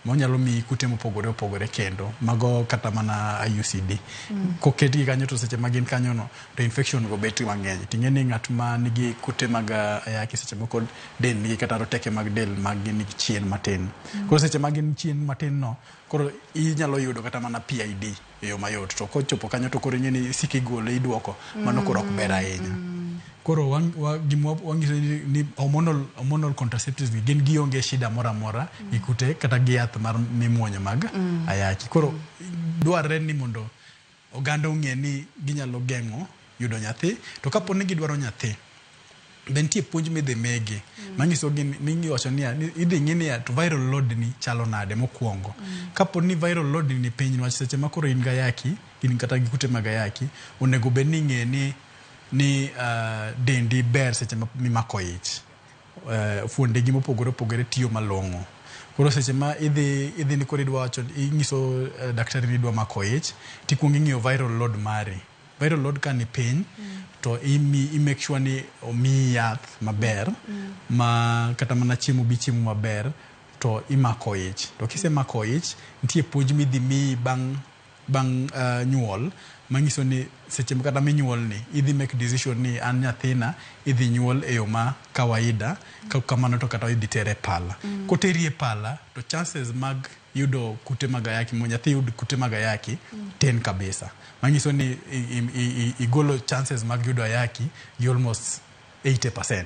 monyalo mi kute mopogore opogore kendo mago kata mana IUCD koketi kanyo to seche magin kanyo no to infection go bet mang'eny ting'eni ng'at ma nigi kute mag ayaki seche moko del nigi kata roteke mag del mag nigi chien matin koro seche magin chien matin no koro inyalo yudo kata mana PID e yo mayot to kochopo kanyo to koro ing'eni siki gole iduoko mano koro ok ber ahinya koro wangiso ni hormonal contraceptives gin gionge shida mora mora ikute kata gi yath mar mimuonyo mag ayaki koro dwarre ni mondo oganda ong'e ni ginyalo geng'o yudo nyathi to kapo ni gidwaro nyathi bentie puonj midhi megi manyiso gin mingiwacho ni idhi ng'ini to viral load ni chalo nade mokwongo kapo ni viral load ni piny wach seche ma koro in gayaki in kata gi kute mag ayaki onego bed ni ng'e ni dendi ber seche mimako ich fuondegi mopogore opogore tiyo malong'o koro seche ma idhi ni koro idwa wacho ing'iso daktari ni idwa mako ich tikuongo ing'iyo viral load mari viral load ka ni piny to i make sure ni omiyi yath maber ma kata mana chiemo bi chiemo maber to imako ich to kisemako ich nitie puonj midhi miyi bang' nyuol manyiso ni seche kata minyuol ni idhi make decision ni an nyathina idhi nyuol e yo ma kawaida kamano to kata idhi tere pala koteri e pala to chances mag yudo kute mag ayaki mo nyathi yud kute mag ayaki ten kabisa manyiso ni igolo chances mag yudo ayaki almost 80%.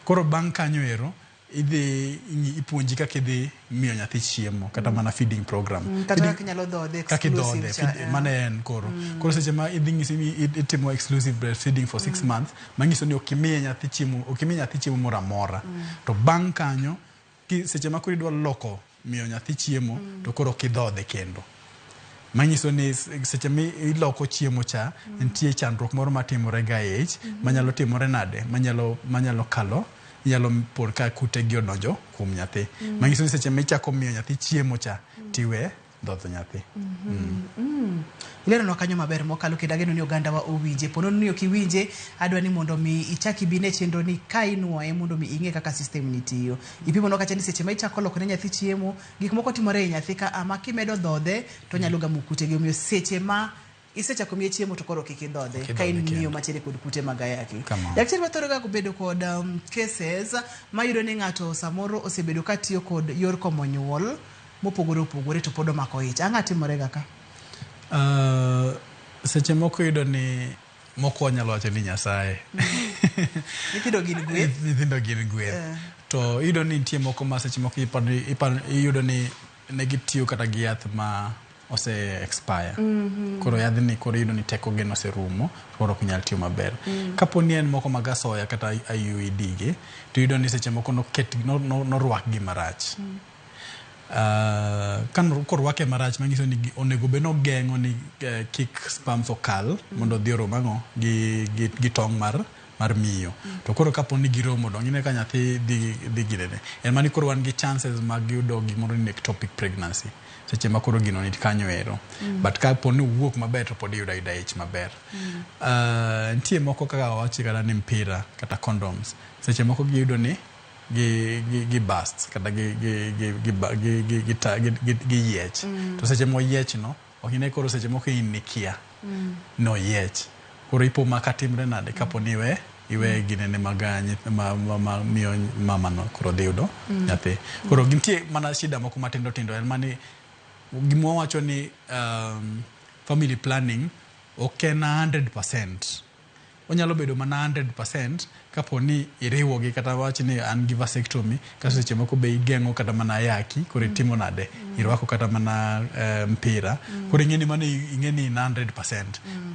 Koro bang' kanyo ero idhi ipuonji kaka idhi miyo nyathi chiemo kata mana feeding program kata kaka nyalo dhodhe exclusive mana en koro seche ma idhi ng'isi itimo exclusive breastfeeding for 6 months manyiso ni okimiye nyathi chiemo mora mora to bang' kanyo seche ma koro idwa loko miyo nyathi chiemo to koro kidhodhe kendo manyiso ni seche mi iloko chiemo cha nitie chandruok moro matimore ga ich manyalo timore nade manyalo kalo yalo por ka kute gi odonjo kuom nyathi manyiso ni seche michako miyo nyathi chiemo cha tiwe dhodho nyathi ilero no kanyo maber mokalo kendo ageno ni oganda wa owinje pono ni okiwinje adwa ni mondo mi ichaki bine chenro ni ka inuoye mondo mi ing'e kaka system ni tiyo ipimo no kacha ni seche ma ichako lokone nyathi chiemo gik moko timore e nyathi ka ama kimedo dhodhe to nyalo gamo kute gi omiyo seche ma isechako miye chiemo to koro kik idhodhe ka in miyo machire kod kute mag ayaki daktari wathoro ga bedo kod cases mayudo ni ng'ato samoro osebedo ka tiyo kod yor komo nyuol mopogore opogore to pod omako ich ang'a timore ga ka seche moko yudo ni moko wanyalo wacho ni Nyasaye nyithindo gin gweth to yudo ni nitie moko ma seche moko iyudo ni ne gitiyo kata gi yath ma ose expire koro yadhni koro yudo ni teko gen oserumo koro ok nyal tiyo maber kapo ni en moko mag asoya kata IUD gi to yudo ni seche moko norwak gi marach kan korwake marach manyiso ni onego bed nogeng'o ni kik sperms okal mondo odhi oromo gi tong' mar miyo to koro kapo ni giromo dong ine ka nyathi dhi ginene en mani koro wan gi chances mag yudo gimoro ni ectopic pregnancy seche ma koro gino ni kanyo ero but kapo ni wuok maber to pod yuda ich maber nitie moko kaka wachi kata ni mpira kata condoms seche moko giyudo ni gi bust kata gi yiech to seche mo yiech no okine koro seche moko in nikia no yiech koro ipo makatimre nade kapo ni iwe ginene maganye miyo mama no koro dhi yudo nyathi koro gintie mana shida moko matindo tindo en mani gimo wacho ni family planning ok en 100%. Onyalo bedo mana 100% kapo ni iriwogi kata wachi ni an gi vasectomy kaso seche moko be igeng'o kata mana ayaki koro itimo nade irwako kata mana mpira koro ing'eni mana ing'eni 100%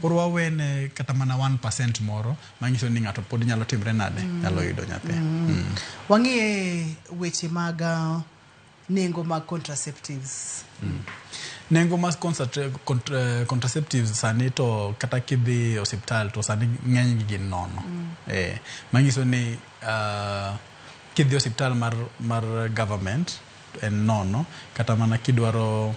koro wawene kata mana 1% moro manyiso ni ng'ato pod nyalo timre nade nyalo yudo nyathi wang'iye weche mag nengo mag contraceptives nengo mas contraceptives sani to kata kidhi hospital to sani ng'eny gi gin nono manyiso ni kidhi hospital mar government en nono kata mana kidwaro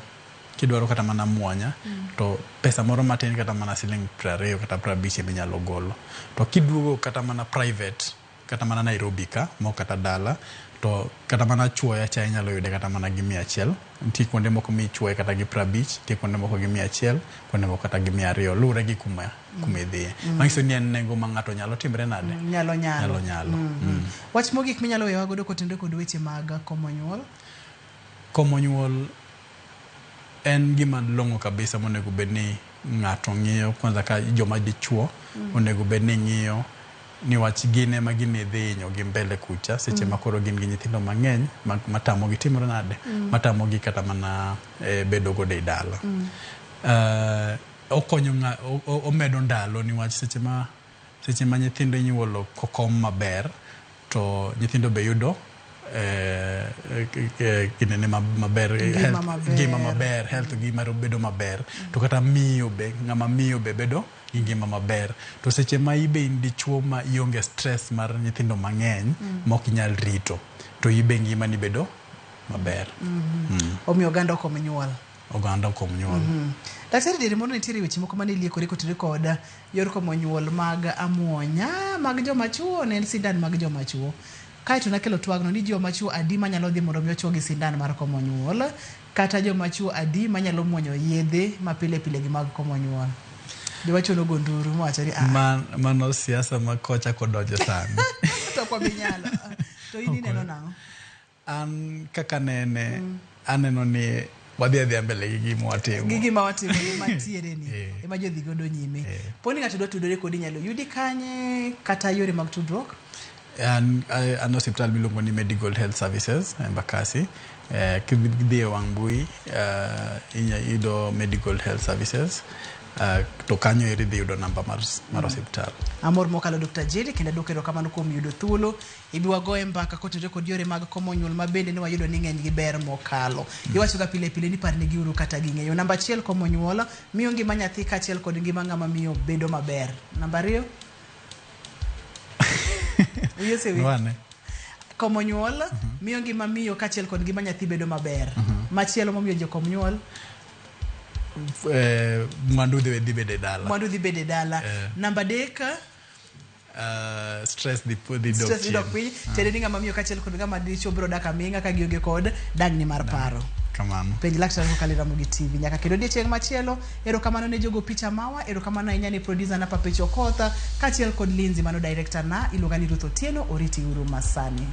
kata mana muonya to pesa moro matin kata mana siling 20 kata 50 minyalo golo to kiduogo kata mana private kata mana Nairobi ka mo kata dala to kata mana chuoya cha inyalo yude kata mana gi 100. Nitie kuonde moko michuoye kata gi 50, nitie kuonde moko gi 100, kuonde moko kata gi 200, luwore gi kuma idhiye. Manyiso ni en nengo ma ng'ato nyalo timre nade? Nyalo. Wach mogik minyalo wewa godo kotende kod weche mag komo nyuol? Komo nyuol en gima long'o kabisa monego bed ni ng'ato ng'iyo, kwanza ka joma dichuo onego bed ni ng'iyo ni wach gine ma gine dhinyo gi mbele kucha seche makoro gin gi nyithindo mang'eny matamo gi timore nade, matamo gi kata mana bedo go e dala. Okonyo omedo ndalo ni wach seche ma nyithindo inyuolo kokom maber to nyithindo be yudo kinene maber, ngima maber, health gi maro bedo maber, to kata ng'ama miyo be bedo gi ngima maber. To seche ma ibe dichuo ma ionge stress mar nyithindo mang'eny mok inyal rito, to ibe ngima ni bedo maber. Omiyo oganda komo nyuol. Daktari dire mondo nitiere weche moko mane liekore kotire koda yor komo nyuol mag amuonya mag joma chuo ne sindan mag joma chuo. Kaito nakelo twagno ni joma chuo adi manyalo dhi mondo mi ochuo gi sindan mar komo nyuol, kata joma chuo adi manyalo muonyo yedhe mapile pile gi mag komo nyuol. Joma chuo no gonduru mowacho ni mano siasa ma kocha kodonjo sani. To kwa binyalo. To ini neno nang'o? An kaka nene aneno ni wadhi mbele gi gima watimo. Gima mantiere ni ema jodhi godo nyime. Poni ng'ato dwa tudore kodi nyalo yudi kanye kata yore mag tudruok? An hospital miluongo ni Medical Health Services Embakasi. Kidhi wang' mbui iyudo Medical Health Services. To kanyo idhi yudo namba mar hospital. Amor mokalo Dr. Jerry kendo dokero kamano kuom yudo thuolo ibiwa goye mbaka kotire kod yore mag komo nyuol mabende ne wayudo ni ng'eny gi ber mokalo. Iwacho ga pile ni parne gi uru kata gi ng'eyo. Namba 1 komo nyuol miyo ngima nyathi kaachiel kod ngima ng'ama miyo bedo maber. Namba 2 Wane. Komo nyuol miyo ngima miyo kaachiel kod ngima nyathi bedo maber. Machielo momiyo jo komo nyuol mwandu dhi bede dala. Namba 3 stress dhi dok piny. Tere ni ng'ama miyo kaachiel kod ng'ama dichuo biro dak aming'a ka gionge kod dagni mar paro. Kamano. Penj laktar kokalira Mugi TV nyaka kendo odiechieng' machielo. Erokamano ne jogo picha mawa, erokamano ahinya ne producer na Papecho Kotha kaachiel kod Lindsay mano director na iluonga ni Ruth Otieno. Oriti uru masani.